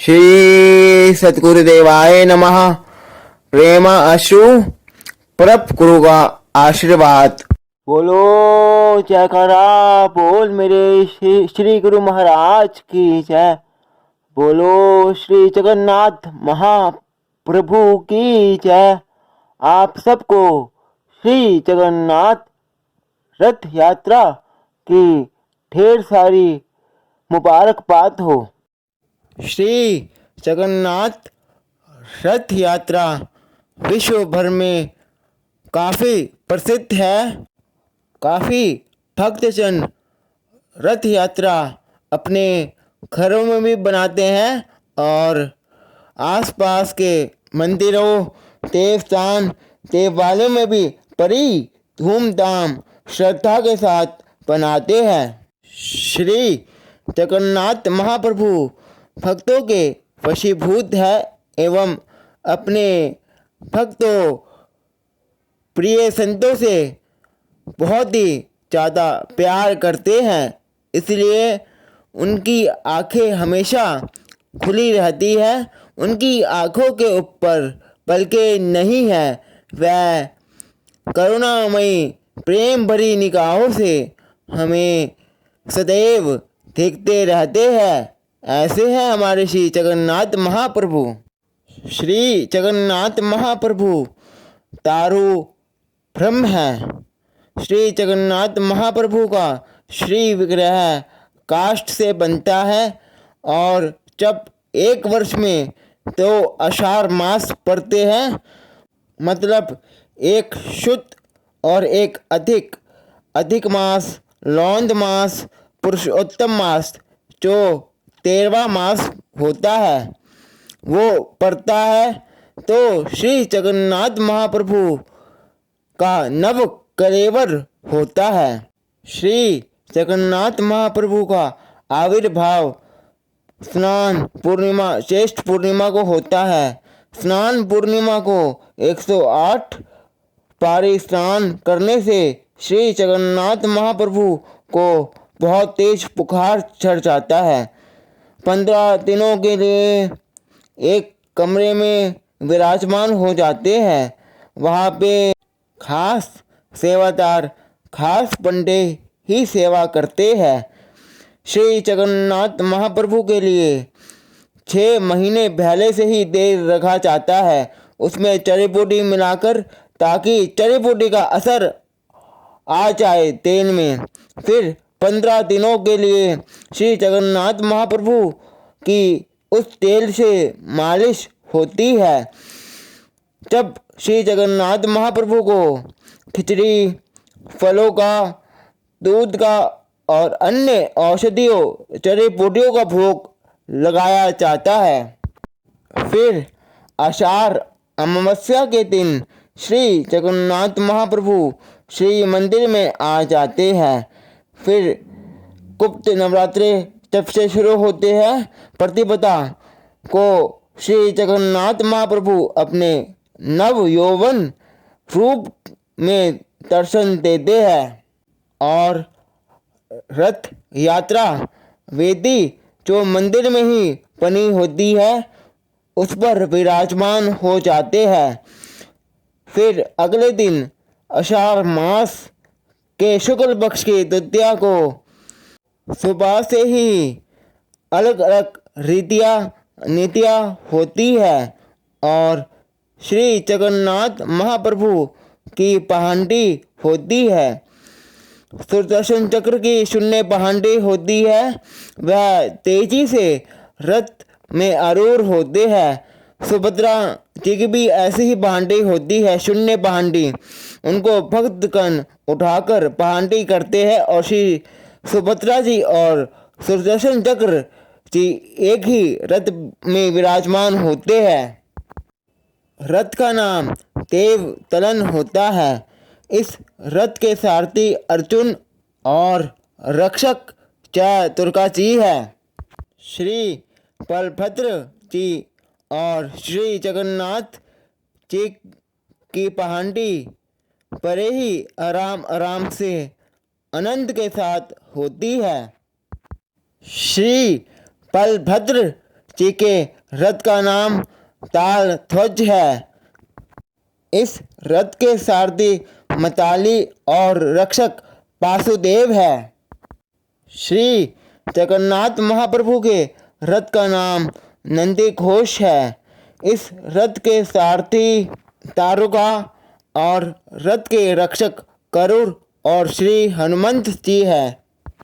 श्री सतगुरुदेवाय नमः। प्रेम अश्रु परप गुरु का आशीर्वाद। बोलो जयकारा बोल मेरे श्री गुरु महाराज की जय। बोलो श्री जगन्नाथ महाप्रभु की जय। आप सबको श्री जगन्नाथ रथ यात्रा की ढेर सारी मुबारकबाद हो। श्री जगन्नाथ रथ यात्रा विश्व भर में काफ़ी प्रसिद्ध है। काफ़ी भक्तजन रथ यात्रा अपने घरों में भी बनाते हैं और आसपास के मंदिरों, देवस्थान, देवालयों में भी बड़ी धूमधाम श्रद्धा के साथ बनाते हैं। श्री जगन्नाथ महाप्रभु भक्तों के वशीभूत है एवं अपने भक्तों प्रिय संतों से बहुत ही ज़्यादा प्यार करते हैं, इसलिए उनकी आंखें हमेशा खुली रहती है। उनकी आंखों के ऊपर पलकें नहीं है। वह करुणामयी प्रेम भरी निगाहों से हमें सदैव देखते रहते हैं। ऐसे हैं हमारे श्री जगन्नाथ महाप्रभु। श्री जगन्नाथ महाप्रभु तारू ब्रह्म है। श्री जगन्नाथ महाप्रभु का श्री विग्रह काष्ठ से बनता है और जब एक वर्ष में तो आषाढ़ मास पड़ते हैं, मतलब एक शुद्ध और एक अधिक मास, लौंद मास, पुरुषोत्तम मास जो 13वां मास होता है वो पड़ता है, तो श्री जगन्नाथ महाप्रभु का नव कलेवर होता है। श्री जगन्नाथ महाप्रभु का आविर्भाव स्नान पूर्णिमा ज्येष्ठ पूर्णिमा को होता है। स्नान पूर्णिमा को 108 पारी स्नान करने से श्री जगन्नाथ महाप्रभु को बहुत तेज बुखार चढ़ जाता है। 15 दिनों के लिए एक कमरे में विराजमान हो जाते हैं। वहाँ पे खास सेवादार, खास पंडित ही सेवा करते हैं। श्री जगन्नाथ महाप्रभु के लिए 6 महीने पहले से ही तेल रखा जाता है, उसमें जड़ी बूटी मिलाकर, ताकि जड़ी बूटी का असर आ जाए तेल में। फिर 15 दिनों के लिए श्री जगन्नाथ महाप्रभु की उस तेल से मालिश होती है। जब श्री जगन्नाथ महाप्रभु को खिचड़ी, फलों का, दूध का और अन्य औषधियों, जड़ी बूटियों का भोग लगाया जाता है। फिर आषाढ़ अमावस्या के दिन श्री जगन्नाथ महाप्रभु श्री मंदिर में आ जाते हैं। फिर गुप्त नवरात्रे जब से शुरू होते हैं, प्रतिपदा को श्री जगन्नाथ महाप्रभु अपने नव यौवन रूप में दर्शन देते हैं और रथ यात्रा वेदी जो मंदिर में ही बनी होती है उस पर विराजमान हो जाते हैं। फिर अगले दिन आषाढ़ मास के शुक्ल पक्ष की द्वितीया को सुबह से ही अलग अलग नीतियाँ होती है और श्री जगन्नाथ महाप्रभु की पहांडी होती है। सुदर्शन चक्र की शून्य पहांडी होती है। वह तेजी से रथ में आरूढ़ होते हैं। सुभद्रा जी की भी ऐसी ही पहांडी होती है, शून्य पहांडी। उनको भक्तगण उठाकर पहांडी करते हैं और श्री सुभद्रा जी और सुदर्शन चक्र जी एक ही रथ में विराजमान होते हैं। रथ का नाम देव तलन होता है। इस रथ के सारथी अर्जुन और रक्षक चतुर्का जी है। श्री बलभद्र जी और श्री जगन्नाथ जी की पहांडी बड़े ही आराम से आनंद के साथ होती है। श्री बलभद्र जी के रथ का नाम तालध्वज है। इस रथ के सारथी मताली और रक्षक वासुदेव है। श्री जगन्नाथ महाप्रभु के रथ का नाम नंदी घोष है। इस रथ के सारथी तारुका और रथ के रक्षक करुण और श्री हनुमंत जी है।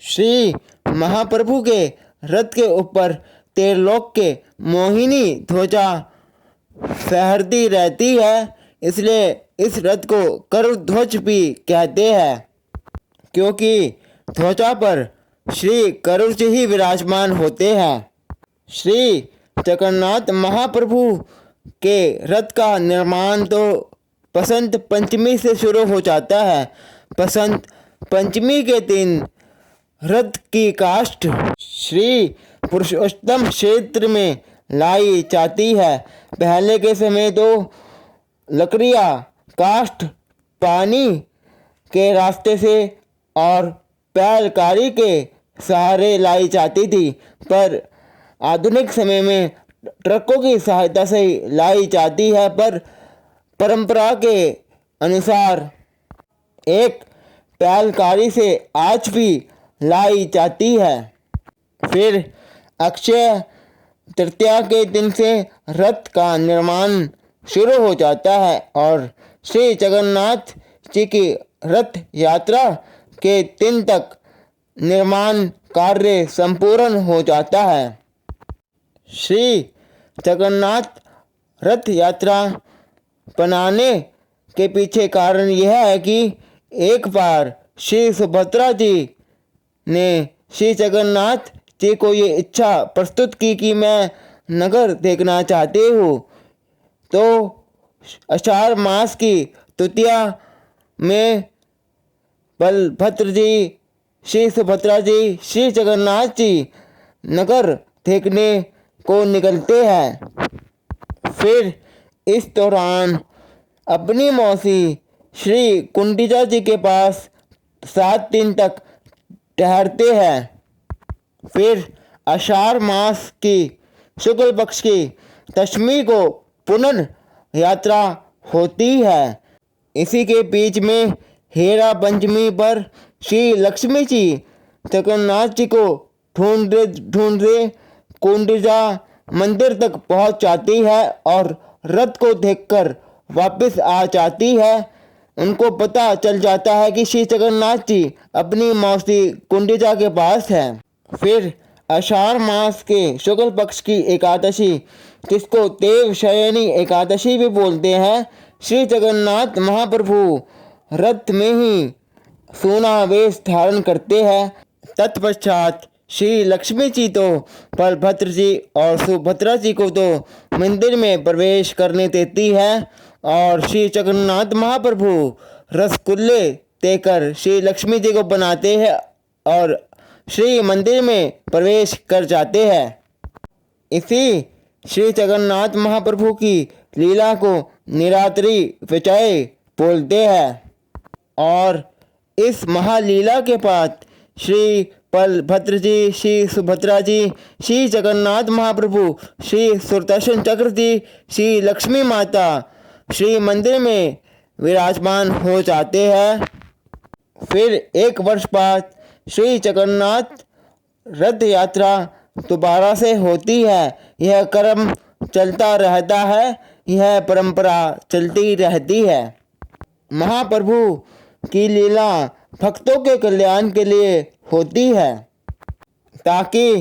श्री महाप्रभु के रथ के ऊपर त्रिलोक के मोहिनी ध्वजा फहरती रहती है, इसलिए इस रथ को करुण ध्वज भी कहते हैं, क्योंकि ध्वजा पर श्री करुण जी ही विराजमान होते हैं। श्री जगन्नाथ महाप्रभु के रथ का निर्माण तो बसंत पंचमी से शुरू हो जाता है। बसंत पंचमी के दिन रथ की काष्ठ श्री पुरुषोत्तम क्षेत्र में लाई जाती है। पहले के समय तो लकड़ियाँ काष्ठ पानी के रास्ते से और बैलगाड़ी के सहारे लाई जाती थी, पर आधुनिक समय में ट्रकों की सहायता से लाई जाती है। पर परंपरा के अनुसार एक बैलगाड़ी से आज भी लाई जाती है। फिर अक्षय तृतीया के दिन से रथ का निर्माण शुरू हो जाता है और श्री जगन्नाथ जी की रथ यात्रा के दिन तक निर्माण कार्य संपूर्ण हो जाता है। श्री जगन्नाथ रथ यात्रा बनाने के पीछे कारण यह है कि एक बार श्री सुभद्रा जी ने श्री जगन्नाथ जी को ये इच्छा प्रस्तुत की कि मैं नगर देखना चाहती हूँ। तो आषाढ़ मास की तृतीया में बलभद्र जी, श्री सुभद्रा जी, श्री जगन्नाथ जी नगर देखने को निकलते हैं। फिर इस दौरान अपनी मौसी श्री कुंडिजा जी के पास 7 दिन तक ठहरते हैं। फिर आषाढ़ मास की शुक्ल पक्ष की दशमी को पुनः यात्रा होती है। इसी के बीच में हेरा पंचमी पर श्री लक्ष्मी जी जगन्नाथ जी को ढूंढते कुंडिजा मंदिर तक पहुंच जाती है और रथ को देखकर वापस आ जाती है। उनको पता चल जाता है कि श्री जगन्नाथ जी अपनी मौसी कुंडिजा के पास है। फिर आषाढ़ मास के शुक्ल पक्ष की एकादशी, जिसको देवशयनी एकादशी भी बोलते हैं, श्री जगन्नाथ महाप्रभु रथ में ही सोना वेश धारण करते हैं। तत्पश्चात श्री लक्ष्मी जी तो बलभद्र जी और सुभद्रा जी को तो मंदिर में प्रवेश करने देती है और श्री जगन्नाथ महाप्रभु रसगुल्ले देकर श्री लक्ष्मी जी को बनाते हैं और श्री मंदिर में प्रवेश कर जाते हैं। इसी श्री जगन्नाथ महाप्रभु की लीला को निरात्री विजय बोलते हैं और इस महालीला के बाद श्री बलभद्र जी, श्री सुभद्रा जी, श्री जगन्नाथ महाप्रभु, श्री सुदर्शन चक्र जी, श्री लक्ष्मी माता श्री मंदिर में विराजमान हो जाते हैं। फिर 1 वर्ष बाद श्री जगन्नाथ रथ यात्रा दोबारा से होती है। यह क्रम चलता रहता है, यह परंपरा चलती रहती है। महाप्रभु की लीला भक्तों के कल्याण के लिए होती है, ताकि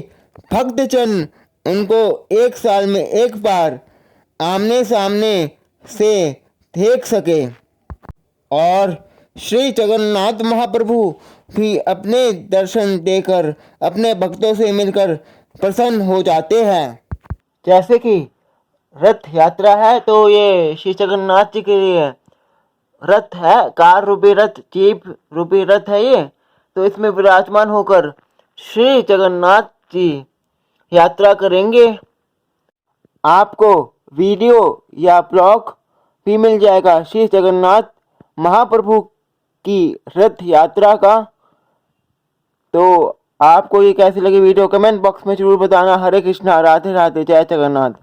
भक्तजन उनको 1 साल में 1 बार आमने सामने से देख सके और श्री जगन्नाथ महाप्रभु भी अपने दर्शन देकर अपने भक्तों से मिलकर प्रसन्न हो जाते हैं। जैसे कि रथ यात्रा है तो ये श्री जगन्नाथ जी के लिए रथ है, कार रूपी रथ, जीप रूपी रथ है ये। तो इसमें विराजमान होकर श्री जगन्नाथ जी यात्रा करेंगे। आपको वीडियो या ब्लॉग भी मिल जाएगा श्री जगन्नाथ महाप्रभु की रथ यात्रा का। तो आपको ये कैसी लगी वीडियो कमेंट बॉक्स में जरूर बताना। हरे कृष्णा, राधे राधे, जय जगन्नाथ।